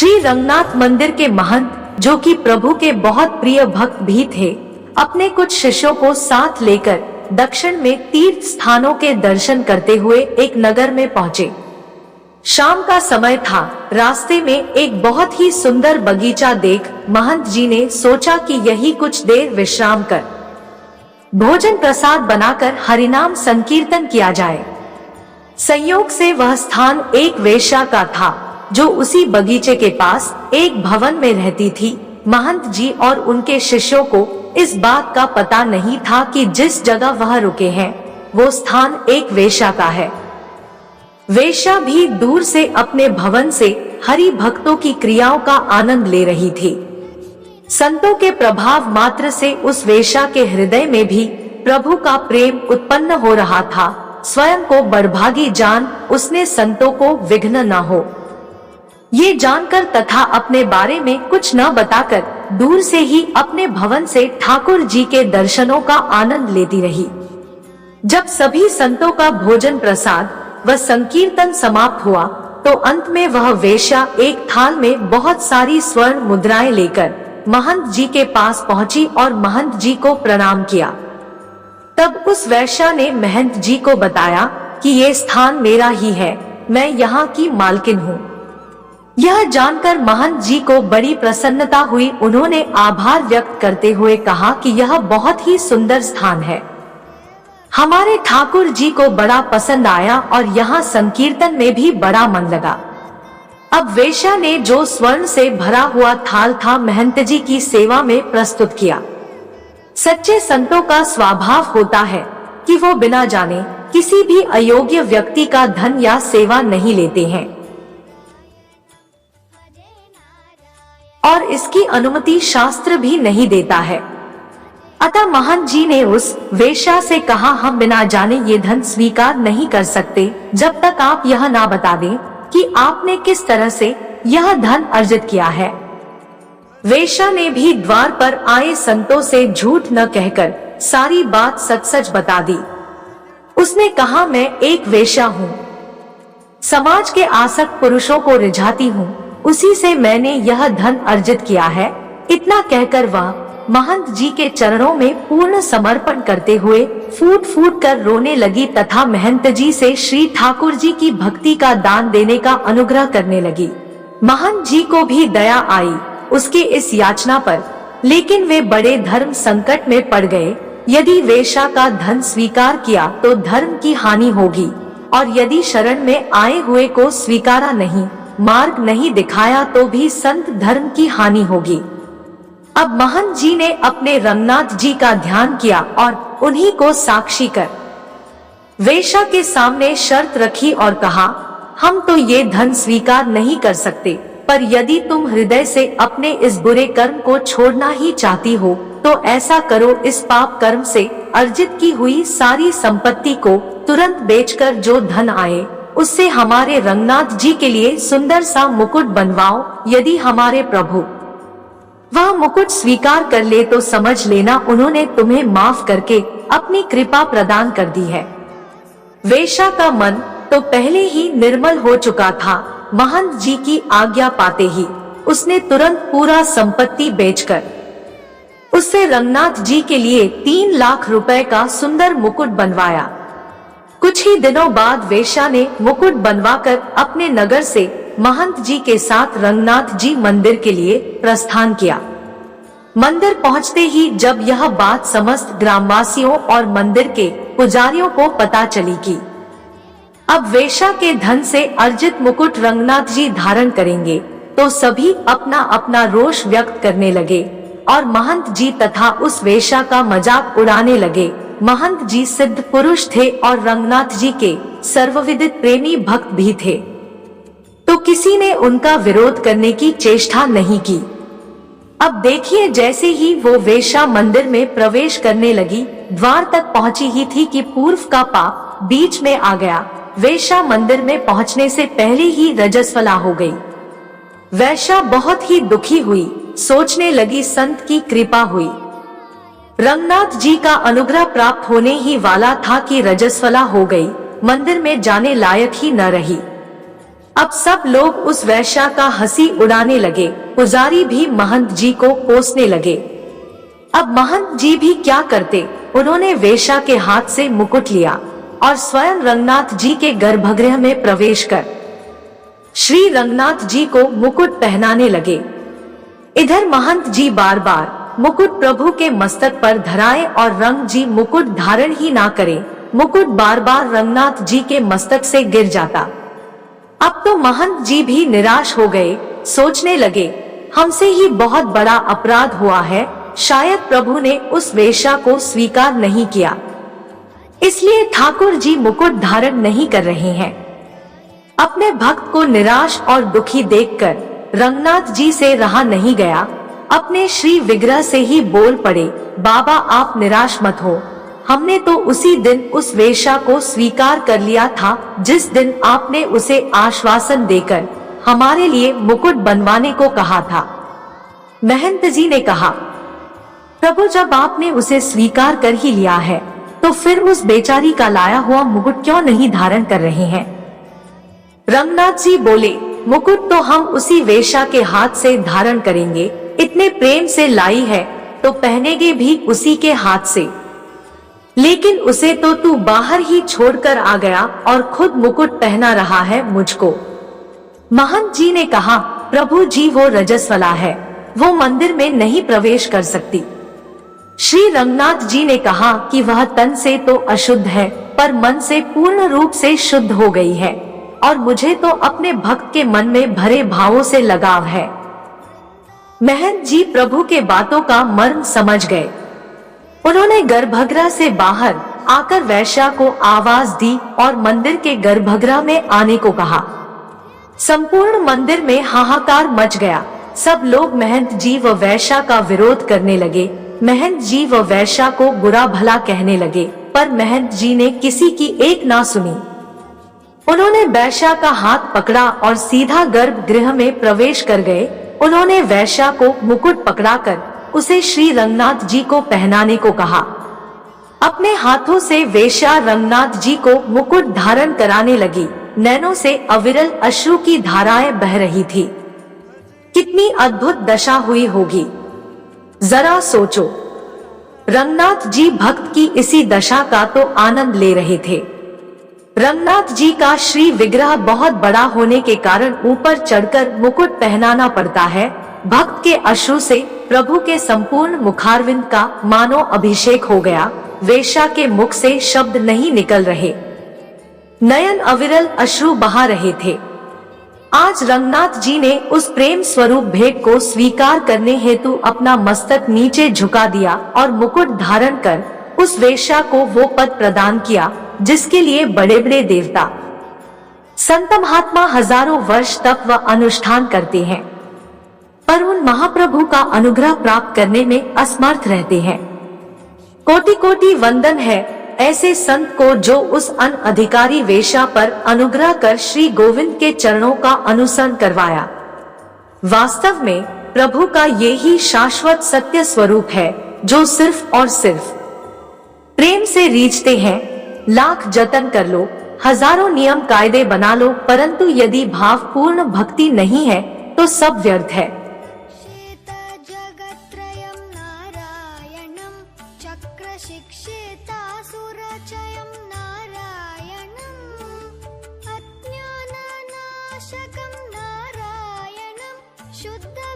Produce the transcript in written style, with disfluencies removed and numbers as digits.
श्री रंगनाथ मंदिर के महंत, जो कि प्रभु के बहुत प्रिय भक्त भी थे, अपने कुछ शिष्यों को साथ लेकर दक्षिण में तीर्थ स्थानों के दर्शन करते हुए एक नगर में पहुँचे। शाम का समय था। रास्ते में एक बहुत ही सुंदर बगीचा देख महंत जी ने सोचा कि यही कुछ देर विश्राम कर भोजन प्रसाद बनाकर हरिनाम संकीर्तन किया जाए। संयोग से वह स्थान एक वेश्या का था, जो उसी बगीचे के पास एक भवन में रहती थी। महंत जी और उनके शिष्यों को इस बात का पता नहीं था कि जिस जगह वह रुके हैं वो स्थान एक वेश्या का है। वेश्या भी दूर से अपने भवन से हरि भक्तों की क्रियाओं का आनंद ले रही थी। संतों के प्रभाव मात्र से उस वेश्या के हृदय में भी प्रभु का प्रेम उत्पन्न हो रहा था। स्वयं को बड़भागी जान उसने संतों को विघ्न न हो ये जानकर तथा अपने बारे में न बताकर दूर से ही अपने भवन से ठाकुर जी के दर्शनों का आनंद लेती रही। जब सभी संतों का भोजन प्रसाद व संकीर्तन समाप्त हुआ तो अंत में वह वेश्या एक थाल में बहुत सारी स्वर्ण मुद्राएं लेकर महंत जी के पास पहुंची और महंत जी को प्रणाम किया। तब उस वेश्या ने महंत जी को बताया कि ये स्थान मेरा ही है, मैं यहाँ की मालकिन हूँ। यह जानकर महंत जी को बड़ी प्रसन्नता हुई। उन्होंने आभार व्यक्त करते हुए कहा कि यह बहुत ही सुंदर स्थान है, हमारे ठाकुर जी को बड़ा पसंद आया और यहाँ संकीर्तन में भी बड़ा मन लगा। अब वेश्या ने जो स्वर्ण से भरा हुआ थाल था महंत जी की सेवा में प्रस्तुत किया। सच्चे संतों का स्वभाव होता है कि वो बिना जाने किसी भी अयोग्य व्यक्ति का धन या सेवा नहीं लेते हैं और इसकी अनुमति शास्त्र भी नहीं देता है। अतः महंत जी ने उस वेश्या से कहा, हम बिना जाने ये धन स्वीकार नहीं कर सकते जब तक आप यह ना बता दें कि आपने किस तरह से यह धन अर्जित किया है। वेश्या ने भी द्वार पर आए संतों से झूठ न कहकर सारी बात सच सच बता दी। उसने कहा, मैं एक वेश्या हूँ, समाज के आसक्त पुरुषों को रिझाती हूँ, उसी से मैंने यह धन अर्जित किया है। इतना कहकर वह महंत जी के चरणों में पूर्ण समर्पण करते हुए फूट फूट कर रोने लगी तथा महंत जी से श्री ठाकुर जी की भक्ति का दान देने का अनुग्रह करने लगी। महंत जी को भी दया आई उसके इस याचना पर, लेकिन वे बड़े धर्म संकट में पड़ गए। यदि वेश्या का धन स्वीकार किया तो धर्म की हानि होगी और यदि शरण में आए हुए को स्वीकारा नहीं, मार्ग नहीं दिखाया तो भी संत धर्म की हानि होगी। अब महंत जी ने अपने रंगनाथ जी का ध्यान किया और उन्हीं को साक्षी कर वेश्या के सामने शर्त रखी और कहा, हम तो ये धन स्वीकार नहीं कर सकते, पर यदि तुम हृदय से अपने इस बुरे कर्म को छोड़ना ही चाहती हो तो ऐसा करो, इस पाप कर्म से अर्जित की हुई सारी संपत्ति को तुरंत बेचकर जो धन आए उससे हमारे रंगनाथ जी के लिए सुंदर सा मुकुट बनवाओ। यदि हमारे प्रभु वह मुकुट स्वीकार कर ले तो समझ लेना उन्होंने तुम्हें माफ करके अपनी कृपा प्रदान कर दी है। वेश्या का मन तो पहले ही निर्मल हो चुका था। महंत जी की आज्ञा पाते ही उसने तुरंत पूरा संपत्ति बेचकर उससे रंगनाथ जी के लिए 3 लाख रुपए का सुंदर मुकुट बनवाया। कुछ ही दिनों बाद वेश्या ने मुकुट बनवाकर अपने नगर से महंत जी के साथ रंगनाथ जी मंदिर के लिए प्रस्थान किया। मंदिर पहुंचते ही जब यह बात समस्त ग्रामवासियों और मंदिर के पुजारियों को पता चली कि अब वेश्या के धन से अर्जित मुकुट रंगनाथ जी धारण करेंगे तो सभी अपना अपना रोष व्यक्त करने लगे और महंत जी तथा उस वेश्या का मजाक उड़ाने लगे। महंत जी सिद्ध पुरुष थे और रंगनाथ जी के सर्वविदित प्रेमी भक्त भी थे, तो किसी ने उनका विरोध करने की चेष्टा नहीं की। अब देखिए, जैसे ही वो वेश्या मंदिर में प्रवेश करने लगी, द्वार तक पहुंची ही थी कि पूर्व का पाप बीच में आ गया। वेश्या मंदिर में पहुंचने से पहले ही रजस्वला हो गई। वेश्या बहुत ही दुखी हुई, सोचने लगी संत की कृपा हुई, रंगनाथ जी का अनुग्रह प्राप्त होने ही वाला था कि रजस्वला हो गई, मंदिर में जाने लायक ही न रही। अब सब लोग उस वैश्या का हंसी उड़ाने लगे। पुजारी भी महंत जी को कोसने लगे। अब महंत जी भी क्या करते, उन्होंने वेश्या के हाथ से मुकुट लिया और स्वयं रंगनाथ जी के गर्भगृह में प्रवेश कर श्री रंगनाथ जी को मुकुट पहनाने लगे। इधर महंत जी बार बार मुकुट प्रभु के मस्तक पर धराएं और रंग जी मुकुट धारण ही ना करें, मुकुट बार बार रंगनाथ जी के मस्तक से गिर जाता। अब तो महंत जी भी निराश हो गए, सोचने लगे हमसे ही बहुत बड़ा अपराध हुआ है, शायद प्रभु ने उस वेश्या को स्वीकार नहीं किया, इसलिए ठाकुर जी मुकुट धारण नहीं कर रहे हैं। अपने भक्त को निराश और दुखी देखकर रंगनाथ जी से रहा नहीं गया, अपने श्री विग्रह से ही बोल पड़े, बाबा आप निराश मत हो, हमने तो उसी दिन उस वेश्या को स्वीकार कर लिया था जिस दिन आपने उसे आश्वासन देकर हमारे लिए मुकुट बनवाने को कहा था। महंत जी ने कहा, प्रभु जब आपने उसे स्वीकार कर ही लिया है तो फिर उस बेचारी का लाया हुआ मुकुट क्यों नहीं धारण कर रहे हैं। रंगनाथ जी बोले, मुकुट तो हम उसी वेश्या के हाथ से धारण करेंगे, इतने प्रेम से लाई है तो पहनेंगे भी उसी के हाथ से, लेकिन उसे तो तू बाहर ही छोड़कर आ गया और खुद मुकुट पहना रहा है मुझको। महंत जी ने कहा, प्रभु जी वो रजस्वला है, वो मंदिर में नहीं प्रवेश कर सकती। श्री रंगनाथ जी ने कहा कि वह तन से तो अशुद्ध है पर मन से पूर्ण रूप से शुद्ध हो गई है और मुझे तो अपने भक्त के मन में भरे भावों से लगाव है। महंत जी प्रभु के बातों का मर्म समझ गए। उन्होंने गर्भगृह से बाहर आकर वैश्या को आवाज दी और मंदिर के गर्भगृह में आने को कहा। संपूर्ण मंदिर में हाहाकार मच गया। सब लोग महंत जी व वैश्या का विरोध करने लगे। महंत जी व वैश्या को बुरा भला कहने लगे, पर महंत जी ने किसी की एक ना सुनी। उन्होंने वैश्या का हाथ पकड़ा और सीधा गर्भगृह में प्रवेश कर गए। उन्होंने वैश्या को मुकुट पकड़ाकर उसे श्री रंगनाथ जी को पहनाने को कहा। अपने हाथों से वेश्या रंगनाथ जी को मुकुट धारण कराने लगी। नैनों से अविरल अश्रु की धाराएं बह रही थी। कितनी अद्भुत दशा हुई होगी, जरा सोचो। रंगनाथ जी भक्त की इसी दशा का तो आनंद ले रहे थे। रंगनाथ जी का श्री विग्रह बहुत बड़ा होने के कारण ऊपर चढ़कर मुकुट पहनाना पड़ता है। भक्त के अश्रु से प्रभु के संपूर्ण मुखारविंद का मानो अभिषेक हो गया। वेश्या के मुख से शब्द नहीं निकल रहे, नयन अविरल अश्रु बहा रहे थे। आज रंगनाथ जी ने उस प्रेम स्वरूप भेंट को स्वीकार करने हेतु अपना मस्तक नीचे झुका दिया और मुकुट धारण कर उस वेश्या को वो पद प्रदान किया जिसके लिए बड़े बड़े देवता संत महात्मा हजारों वर्ष तक व अनुष्ठान करते हैं, पर उन महाप्रभु का अनुग्रह प्राप्त करने में असमर्थ रहते हैं। कोटि कोटि वंदन है ऐसे संत को जो उस अनधिकारी वेश्या पर अनुग्रह कर श्री गोविंद के चरणों का अनुसरण करवाया। वास्तव में प्रभु का ये ही शाश्वत सत्य स्वरूप है जो सिर्फ और सिर्फ प्रेम से रीझते हैं। लाख जतन कर लो, हजारों नियम कायदे बना लो, परंतु यदि भावपूर्ण भक्ति नहीं है तो सब व्यर्थ है। शुद्ध